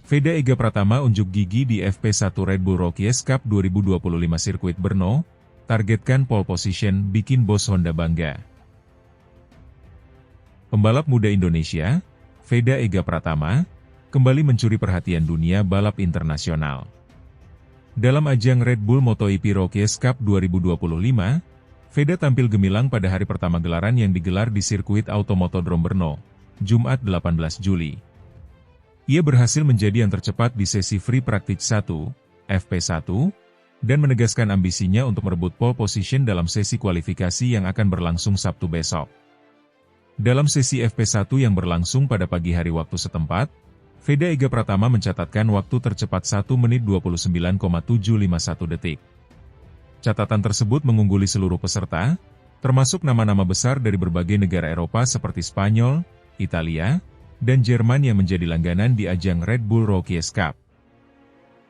Veda Ega Pratama unjuk gigi di FP1 Red Bull Rookies Cup 2025 sirkuit Brno, targetkan pole position bikin bos Honda bangga. Pembalap muda Indonesia, Veda Ega Pratama, kembali mencuri perhatian dunia balap internasional. Dalam ajang Red Bull MotoGP Rookies Cup 2025, Veda tampil gemilang pada hari pertama gelaran yang digelar di sirkuit Automotodrome Brno, Jumat 18 Juli. Ia berhasil menjadi yang tercepat di sesi free practice 1, FP1, dan menegaskan ambisinya untuk merebut pole position dalam sesi kualifikasi yang akan berlangsung Sabtu besok. Dalam sesi FP1 yang berlangsung pada pagi hari waktu setempat, Veda Ega Pratama mencatatkan waktu tercepat 1 menit 29,751 detik. Catatan tersebut mengungguli seluruh peserta, termasuk nama-nama besar dari berbagai negara Eropa seperti Spanyol, Italia, dan Jerman yang menjadi langganan di ajang Red Bull Rookies Cup.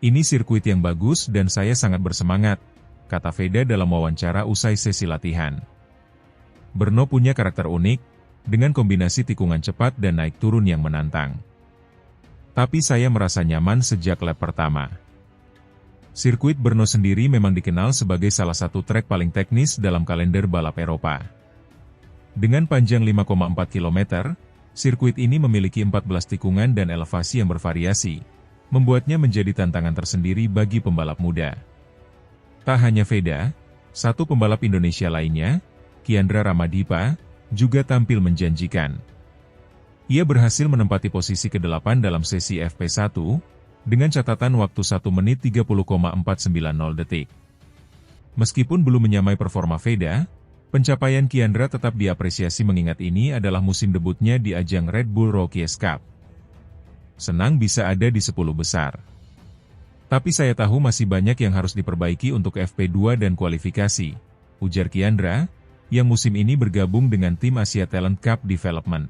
Ini sirkuit yang bagus dan saya sangat bersemangat, kata Veda dalam wawancara usai sesi latihan. Brno punya karakter unik, dengan kombinasi tikungan cepat dan naik turun yang menantang. Tapi saya merasa nyaman sejak lap pertama. Sirkuit Brno sendiri memang dikenal sebagai salah satu trek paling teknis dalam kalender balap Eropa. Dengan panjang 5,4 km, sirkuit ini memiliki 14 tikungan dan elevasi yang bervariasi, membuatnya menjadi tantangan tersendiri bagi pembalap muda. Tak hanya Veda, satu pembalap Indonesia lainnya, Kiandra Ramadipa, juga tampil menjanjikan. Ia berhasil menempati posisi ke-8 dalam sesi FP1, dengan catatan waktu 1 menit 30,490 detik. Meskipun belum menyamai performa Veda, pencapaian Kiandra tetap diapresiasi mengingat ini adalah musim debutnya di ajang Red Bull Rookies Cup. Senang bisa ada di 10 besar. Tapi saya tahu masih banyak yang harus diperbaiki untuk FP2 dan kualifikasi, ujar Kiandra, yang musim ini bergabung dengan tim Asia Talent Cup Development.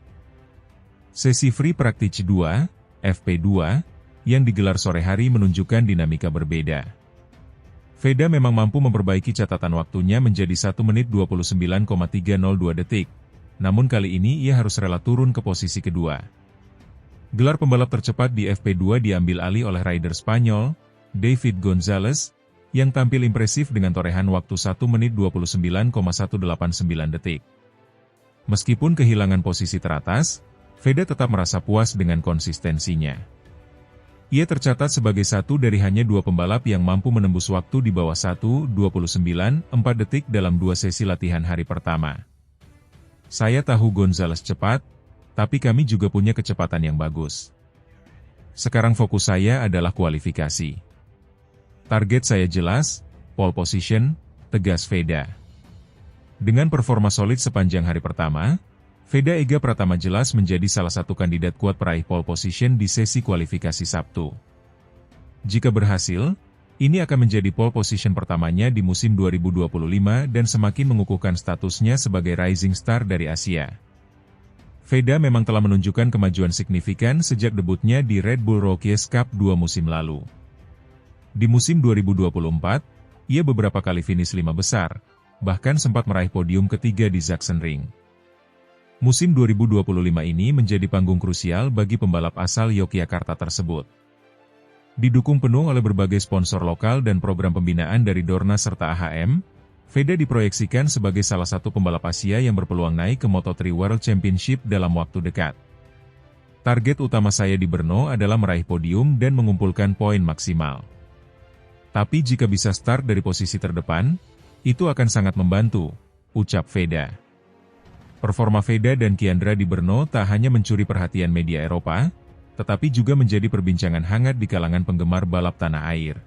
Sesi Free Practice 2, FP2, yang digelar sore hari menunjukkan dinamika berbeda. Veda memang mampu memperbaiki catatan waktunya menjadi 1 menit 29,302 detik, namun kali ini ia harus rela turun ke posisi kedua. Gelar pembalap tercepat di FP2 diambil alih oleh rider Spanyol, David Gonzalez, yang tampil impresif dengan torehan waktu 1 menit 29,189 detik. Meskipun kehilangan posisi teratas, Veda tetap merasa puas dengan konsistensinya. Ia tercatat sebagai satu dari hanya 2 pembalap yang mampu menembus waktu di bawah 1:29.4 detik dalam 2 sesi latihan hari pertama. Saya tahu Gonzalez cepat, tapi kami juga punya kecepatan yang bagus. Sekarang fokus saya adalah kualifikasi. Target saya jelas, pole position, tegas Veda. Dengan performa solid sepanjang hari pertama, Veda Ega Pratama jelas menjadi salah satu kandidat kuat peraih pole position di sesi kualifikasi Sabtu. Jika berhasil, ini akan menjadi pole position pertamanya di musim 2025 dan semakin mengukuhkan statusnya sebagai rising star dari Asia. Veda memang telah menunjukkan kemajuan signifikan sejak debutnya di Red Bull Rookies Cup 2 musim lalu. Di musim 2024, ia beberapa kali finish 5 besar, bahkan sempat meraih podium ketiga di Sachsenring. Musim 2025 ini menjadi panggung krusial bagi pembalap asal Yogyakarta tersebut. Didukung penuh oleh berbagai sponsor lokal dan program pembinaan dari Dorna serta AHM, Veda diproyeksikan sebagai salah satu pembalap Asia yang berpeluang naik ke Moto3 World Championship dalam waktu dekat. Target utama saya di Brno adalah meraih podium dan mengumpulkan poin maksimal. Tapi jika bisa start dari posisi terdepan, itu akan sangat membantu, ucap Veda. Performa Veda dan Kiandra di Brno tak hanya mencuri perhatian media Eropa, tetapi juga menjadi perbincangan hangat di kalangan penggemar balap tanah air.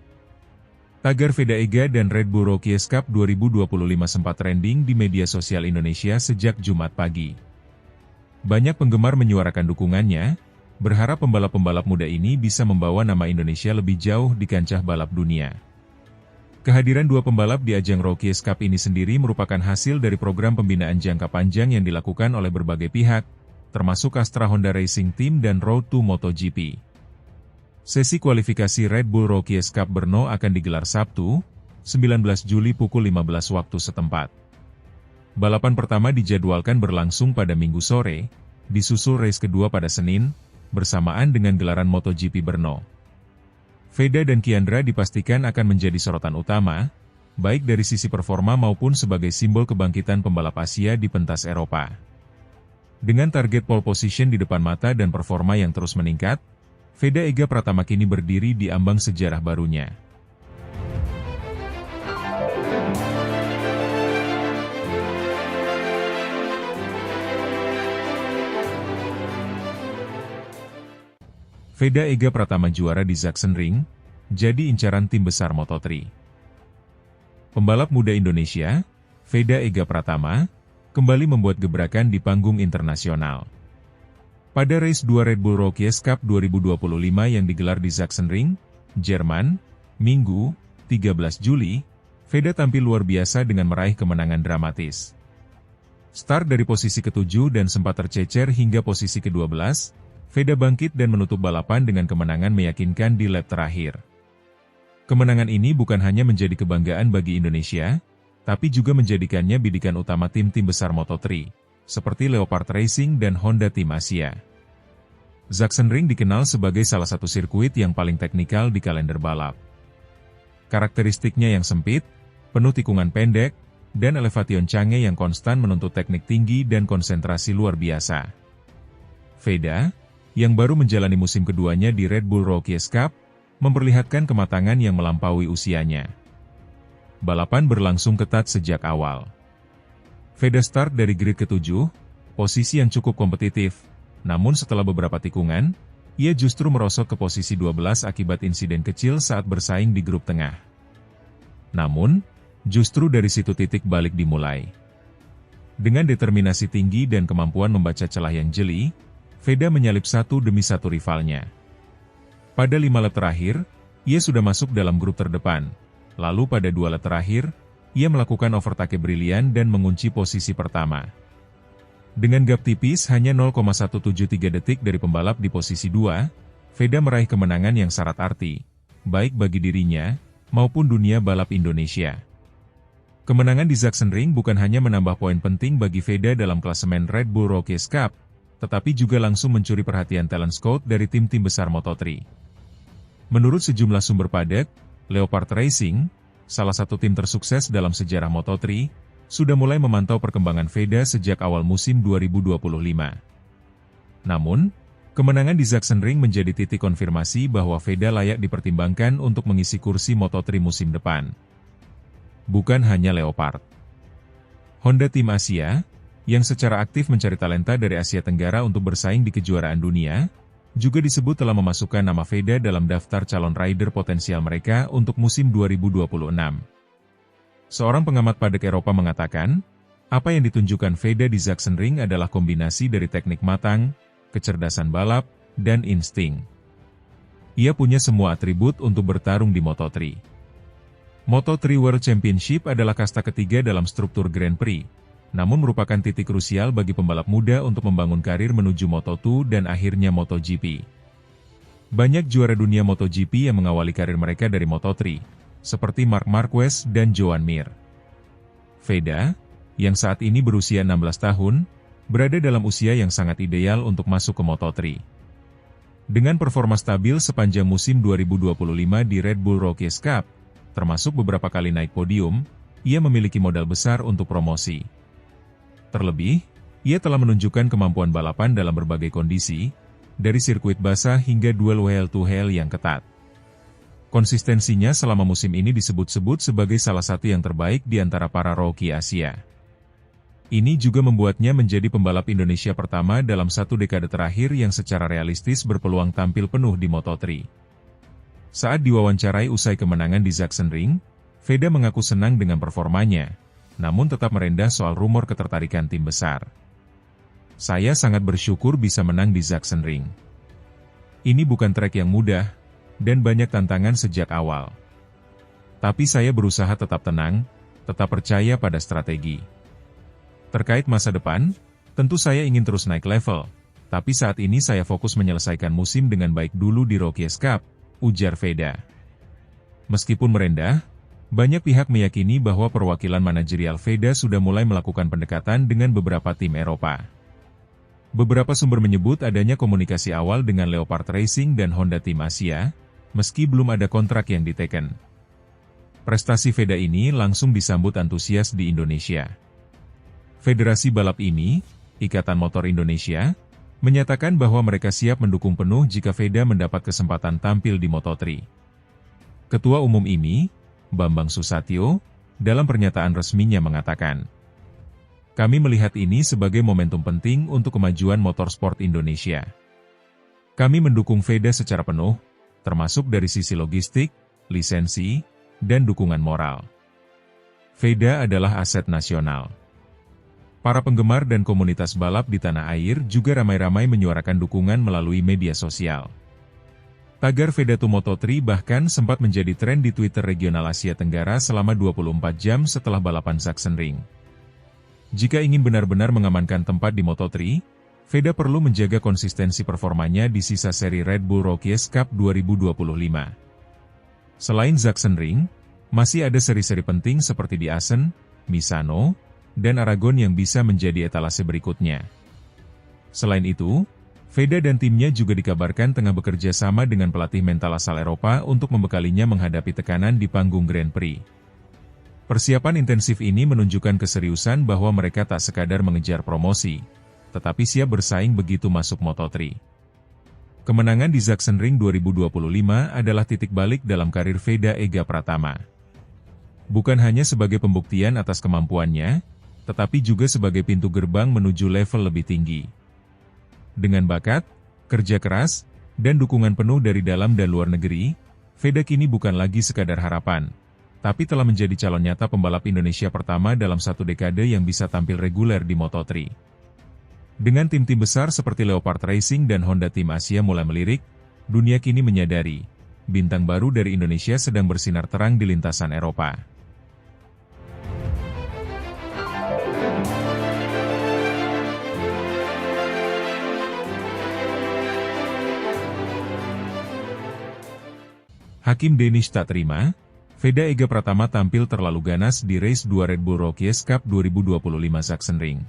Tagar Veda Ega dan Red Bull Rookies Cup 2025 sempat trending di media sosial Indonesia sejak Jumat pagi. Banyak penggemar menyuarakan dukungannya, berharap pembalap-pembalap muda ini bisa membawa nama Indonesia lebih jauh di kancah balap dunia. Kehadiran 2 pembalap di ajang Rookies Cup ini sendiri merupakan hasil dari program pembinaan jangka panjang yang dilakukan oleh berbagai pihak, termasuk Astra Honda Racing Team dan Road to MotoGP. Sesi kualifikasi Red Bull Rookies Cup Brno akan digelar Sabtu, 19 Juli pukul 15 waktu setempat. Balapan pertama dijadwalkan berlangsung pada Minggu sore, disusul race kedua pada Senin, bersamaan dengan gelaran MotoGP Brno. Veda dan Kiandra dipastikan akan menjadi sorotan utama, baik dari sisi performa maupun sebagai simbol kebangkitan pembalap Asia di pentas Eropa. Dengan target pole position di depan mata dan performa yang terus meningkat, Veda Ega Pratama kini berdiri di ambang sejarah barunya. Veda Ega Pratama juara di Sachsenring, jadi incaran tim besar Moto3. Pembalap muda Indonesia, Veda Ega Pratama, kembali membuat gebrakan di panggung internasional. Pada race 2 Red Bull Rookies Cup 2025 yang digelar di Sachsenring, Jerman, Minggu, 13 Juli, Veda tampil luar biasa dengan meraih kemenangan dramatis. Start dari posisi ke-7 dan sempat tercecer hingga posisi ke-12, Veda bangkit dan menutup balapan dengan kemenangan meyakinkan di lap terakhir. Kemenangan ini bukan hanya menjadi kebanggaan bagi Indonesia, tapi juga menjadikannya bidikan utama tim-tim besar Moto3, seperti Leopard Racing dan Honda Tim Asia. Sachsenring dikenal sebagai salah satu sirkuit yang paling teknikal di kalender balap. Karakteristiknya yang sempit, penuh tikungan pendek, dan elevation canggih yang konstan menuntut teknik tinggi dan konsentrasi luar biasa. Veda, yang baru menjalani musim keduanya di Red Bull Rookies Cup, memperlihatkan kematangan yang melampaui usianya. Balapan berlangsung ketat sejak awal. Veda start dari grid ke-7, posisi yang cukup kompetitif, namun setelah beberapa tikungan, ia justru merosot ke posisi 12 akibat insiden kecil saat bersaing di grup tengah. Namun, justru dari situ titik balik dimulai. Dengan determinasi tinggi dan kemampuan membaca celah yang jeli, Veda menyalip satu demi satu rivalnya. Pada 5 lap terakhir, ia sudah masuk dalam grup terdepan. Lalu pada 2 lap terakhir, ia melakukan overtake brilian dan mengunci posisi pertama. Dengan gap tipis hanya 0,173 detik dari pembalap di posisi 2, Veda meraih kemenangan yang syarat arti, baik bagi dirinya, maupun dunia balap Indonesia. Kemenangan di Sachsenring bukan hanya menambah poin penting bagi Veda dalam klasemen Red Bull Rookies Cup, tetapi juga langsung mencuri perhatian talent scout dari tim-tim besar Moto3. Menurut sejumlah sumber padat, Leopard Racing, salah satu tim tersukses dalam sejarah Moto3, sudah mulai memantau perkembangan Veda sejak awal musim 2025. Namun, kemenangan di Sachsenring menjadi titik konfirmasi bahwa Veda layak dipertimbangkan untuk mengisi kursi Moto3 musim depan. Bukan hanya Leopard. Honda Tim Asia, yang secara aktif mencari talenta dari Asia Tenggara untuk bersaing di kejuaraan dunia, juga disebut telah memasukkan nama Veda dalam daftar calon rider potensial mereka untuk musim 2026. Seorang pengamat padek Eropa mengatakan, apa yang ditunjukkan Veda di Sachsenring adalah kombinasi dari teknik matang, kecerdasan balap, dan insting. Ia punya semua atribut untuk bertarung di Moto3. Moto3 World Championship adalah kasta ketiga dalam struktur Grand Prix, namun merupakan titik krusial bagi pembalap muda untuk membangun karir menuju Moto2 dan akhirnya MotoGP. Banyak juara dunia MotoGP yang mengawali karir mereka dari Moto3, seperti Marc Marquez dan Joan Mir. Veda, yang saat ini berusia 16 tahun, berada dalam usia yang sangat ideal untuk masuk ke Moto3. Dengan performa stabil sepanjang musim 2025 di Red Bull Rookies Cup, termasuk beberapa kali naik podium, ia memiliki modal besar untuk promosi. Terlebih, ia telah menunjukkan kemampuan balapan dalam berbagai kondisi, dari sirkuit basah hingga duel wheel-to-wheel yang ketat. Konsistensinya selama musim ini disebut-sebut sebagai salah satu yang terbaik di antara para rookie Asia. Ini juga membuatnya menjadi pembalap Indonesia pertama dalam satu dekade terakhir yang secara realistis berpeluang tampil penuh di Moto3. Saat diwawancarai usai kemenangan di Sachsenring, Veda mengaku senang dengan performanya, namun tetap merendah soal rumor ketertarikan tim besar. Saya sangat bersyukur bisa menang di Sachsenring. Ini bukan trek yang mudah, dan banyak tantangan sejak awal. Tapi saya berusaha tetap tenang, tetap percaya pada strategi. Terkait masa depan, tentu saya ingin terus naik level, tapi saat ini saya fokus menyelesaikan musim dengan baik dulu di Rookies Cup, ujar Veda. Meskipun merendah, banyak pihak meyakini bahwa perwakilan manajerial Veda sudah mulai melakukan pendekatan dengan beberapa tim Eropa. Beberapa sumber menyebut adanya komunikasi awal dengan Leopard Racing dan Honda Tim Asia, meski belum ada kontrak yang diteken. Prestasi Veda ini langsung disambut antusias di Indonesia. Federasi balap ini, Ikatan Motor Indonesia, menyatakan bahwa mereka siap mendukung penuh jika Veda mendapat kesempatan tampil di Moto3. Ketua Umum ini, Bambang Susatyo, dalam pernyataan resminya mengatakan, "Kami melihat ini sebagai momentum penting untuk kemajuan motorsport Indonesia. Kami mendukung Veda secara penuh, termasuk dari sisi logistik, lisensi, dan dukungan moral. Veda adalah aset nasional." Para penggemar dan komunitas balap di tanah air juga ramai-ramai menyuarakan dukungan melalui media sosial. Tagar Veda to Moto3 bahkan sempat menjadi tren di Twitter regional Asia Tenggara selama 24 jam setelah balapan Sachsenring. Jika ingin benar-benar mengamankan tempat di Moto3, Veda perlu menjaga konsistensi performanya di sisa seri Red Bull Rookies Cup 2025. Selain Sachsenring, masih ada seri-seri penting seperti di Assen, Misano, dan Aragon yang bisa menjadi etalase berikutnya. Selain itu, Veda dan timnya juga dikabarkan tengah bekerja sama dengan pelatih mental asal Eropa untuk membekalinya menghadapi tekanan di panggung Grand Prix. Persiapan intensif ini menunjukkan keseriusan bahwa mereka tak sekadar mengejar promosi, tetapi siap bersaing begitu masuk Moto3. Kemenangan di Sachsenring 2025 adalah titik balik dalam karir Veda Ega Pratama. Bukan hanya sebagai pembuktian atas kemampuannya, tetapi juga sebagai pintu gerbang menuju level lebih tinggi. Dengan bakat, kerja keras, dan dukungan penuh dari dalam dan luar negeri, Veda kini bukan lagi sekadar harapan, tapi telah menjadi calon nyata pembalap Indonesia pertama dalam satu dekade yang bisa tampil reguler di Moto3. Dengan tim-tim besar seperti Leopard Racing dan Honda Tim Asia mulai melirik, dunia kini menyadari, bintang baru dari Indonesia sedang bersinar terang di lintasan Eropa. Hakim Danish tak terima, Veda Ega Pratama tampil terlalu ganas di race 2 Red Bull Rookies Cup 2025 Sachsenring.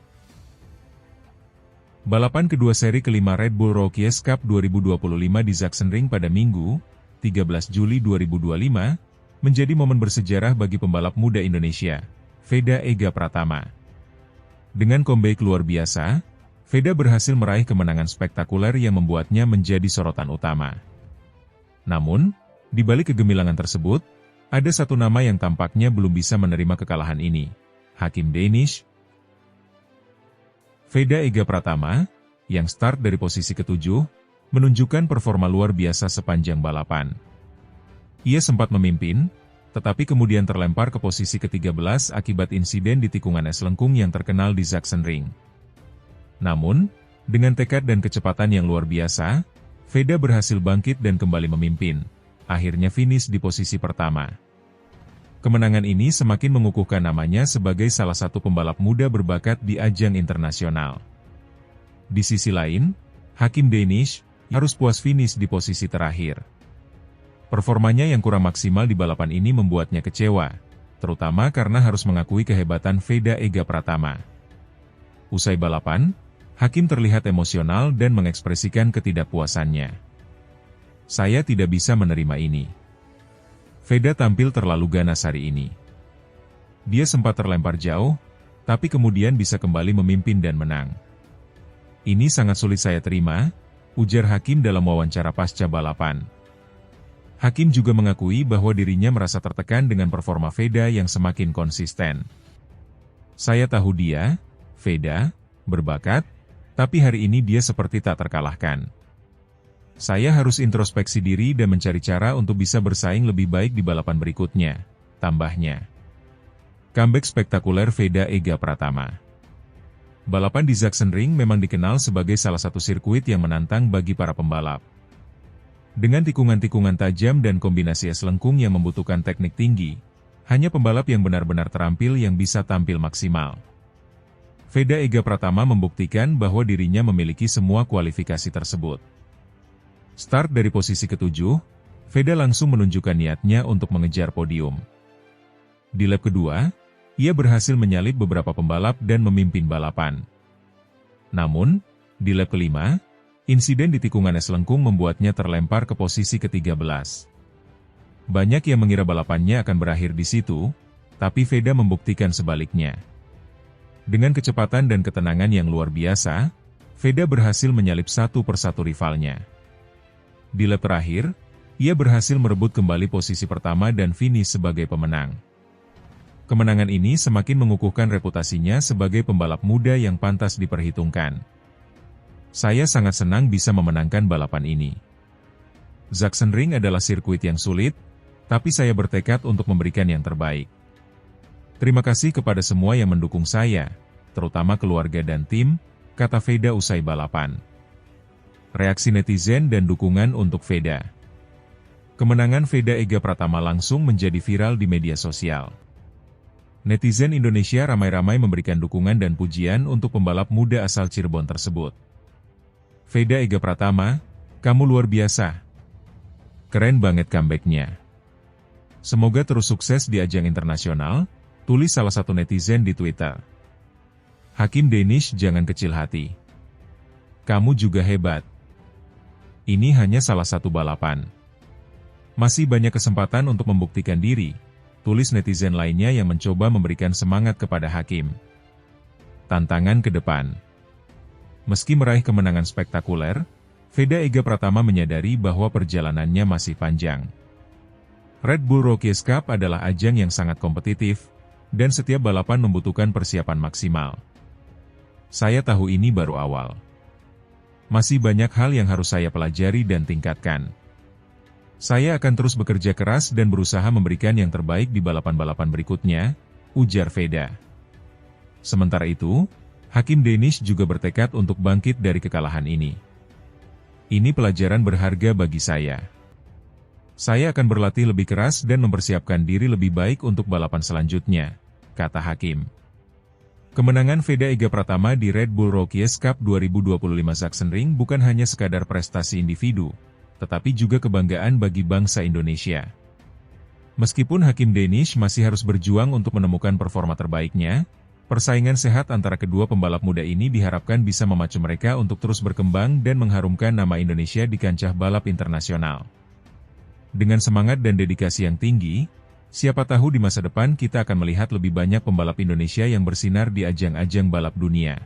Balapan kedua seri kelima Red Bull Rookies Cup 2025 di Sachsenring pada Minggu, 13 Juli 2025, menjadi momen bersejarah bagi pembalap muda Indonesia, Veda Ega Pratama. Dengan comeback luar biasa, Veda berhasil meraih kemenangan spektakuler yang membuatnya menjadi sorotan utama. Namun, di balik kegemilangan tersebut, ada satu nama yang tampaknya belum bisa menerima kekalahan ini, Hakim Danish. Veda Ega Pratama, yang start dari posisi ke-7, menunjukkan performa luar biasa sepanjang balapan. Ia sempat memimpin, tetapi kemudian terlempar ke posisi ke-13 akibat insiden di tikungan es lengkung yang terkenal di Sachsenring. Namun, dengan tekad dan kecepatan yang luar biasa, Veda berhasil bangkit dan kembali memimpin. Akhirnya finish di posisi pertama. Kemenangan ini semakin mengukuhkan namanya sebagai salah satu pembalap muda berbakat di ajang internasional. Di sisi lain, Hakim Danish harus puas finish di posisi terakhir. Performanya yang kurang maksimal di balapan ini membuatnya kecewa, terutama karena harus mengakui kehebatan Veda Ega Pratama. Usai balapan, Hakim terlihat emosional dan mengekspresikan ketidakpuasannya. "Saya tidak bisa menerima ini. Veda tampil terlalu ganas hari ini. Dia sempat terlempar jauh, tapi kemudian bisa kembali memimpin dan menang. Ini sangat sulit saya terima," ujar Hakim dalam wawancara pasca balapan. Hakim juga mengakui bahwa dirinya merasa tertekan dengan performa Veda yang semakin konsisten. "Saya tahu dia, Veda, berbakat, tapi hari ini dia seperti tak terkalahkan. Saya harus introspeksi diri dan mencari cara untuk bisa bersaing lebih baik di balapan berikutnya," tambahnya. Comeback spektakuler Veda Ega Pratama. Balapan di Sachsenring memang dikenal sebagai salah satu sirkuit yang menantang bagi para pembalap. Dengan tikungan-tikungan tajam dan kombinasi es lengkung yang membutuhkan teknik tinggi, hanya pembalap yang benar-benar terampil yang bisa tampil maksimal. Veda Ega Pratama membuktikan bahwa dirinya memiliki semua kualifikasi tersebut. Start dari posisi ke-7, Veda langsung menunjukkan niatnya untuk mengejar podium. Di lap kedua, ia berhasil menyalip beberapa pembalap dan memimpin balapan. Namun, di lap kelima, insiden di tikungan es lengkung membuatnya terlempar ke posisi ke-13. Banyak yang mengira balapannya akan berakhir di situ, tapi Veda membuktikan sebaliknya. Dengan kecepatan dan ketenangan yang luar biasa, Veda berhasil menyalip satu persatu rivalnya. Di lap terakhir, ia berhasil merebut kembali posisi pertama dan finish sebagai pemenang. Kemenangan ini semakin mengukuhkan reputasinya sebagai pembalap muda yang pantas diperhitungkan. Saya sangat senang bisa memenangkan balapan ini. Sachsenring adalah sirkuit yang sulit, tapi saya bertekad untuk memberikan yang terbaik. Terima kasih kepada semua yang mendukung saya, terutama keluarga dan tim, kata Veda usai balapan. Reaksi netizen dan dukungan untuk Veda. Kemenangan Veda Ega Pratama langsung menjadi viral di media sosial. Netizen Indonesia ramai-ramai memberikan dukungan dan pujian untuk pembalap muda asal Cirebon tersebut. Veda Ega Pratama, kamu luar biasa. Keren banget comeback-nya. Semoga terus sukses di ajang internasional, tulis salah satu netizen di Twitter. Hakim Danish jangan kecil hati. Kamu juga hebat. Ini hanya salah satu balapan. Masih banyak kesempatan untuk membuktikan diri, tulis netizen lainnya yang mencoba memberikan semangat kepada Hakim. Tantangan ke depan. Meski meraih kemenangan spektakuler, Veda Ega Pratama menyadari bahwa perjalanannya masih panjang. Red Bull Rookies Cup adalah ajang yang sangat kompetitif, dan setiap balapan membutuhkan persiapan maksimal. Saya tahu ini baru awal. Masih banyak hal yang harus saya pelajari dan tingkatkan. Saya akan terus bekerja keras dan berusaha memberikan yang terbaik di balapan-balapan berikutnya, ujar Veda. Sementara itu, Hakim Danish juga bertekad untuk bangkit dari kekalahan ini. Ini pelajaran berharga bagi saya. Saya akan berlatih lebih keras dan mempersiapkan diri lebih baik untuk balapan selanjutnya, kata Hakim. Kemenangan Veda Ega Pratama di Red Bull Rookies Cup 2025 Sachsenring bukan hanya sekadar prestasi individu, tetapi juga kebanggaan bagi bangsa Indonesia. Meskipun Hakim Danish masih harus berjuang untuk menemukan performa terbaiknya, persaingan sehat antara kedua pembalap muda ini diharapkan bisa memacu mereka untuk terus berkembang dan mengharumkan nama Indonesia di kancah balap internasional. Dengan semangat dan dedikasi yang tinggi, siapa tahu di masa depan kita akan melihat lebih banyak pembalap Indonesia yang bersinar di ajang-ajang balap dunia.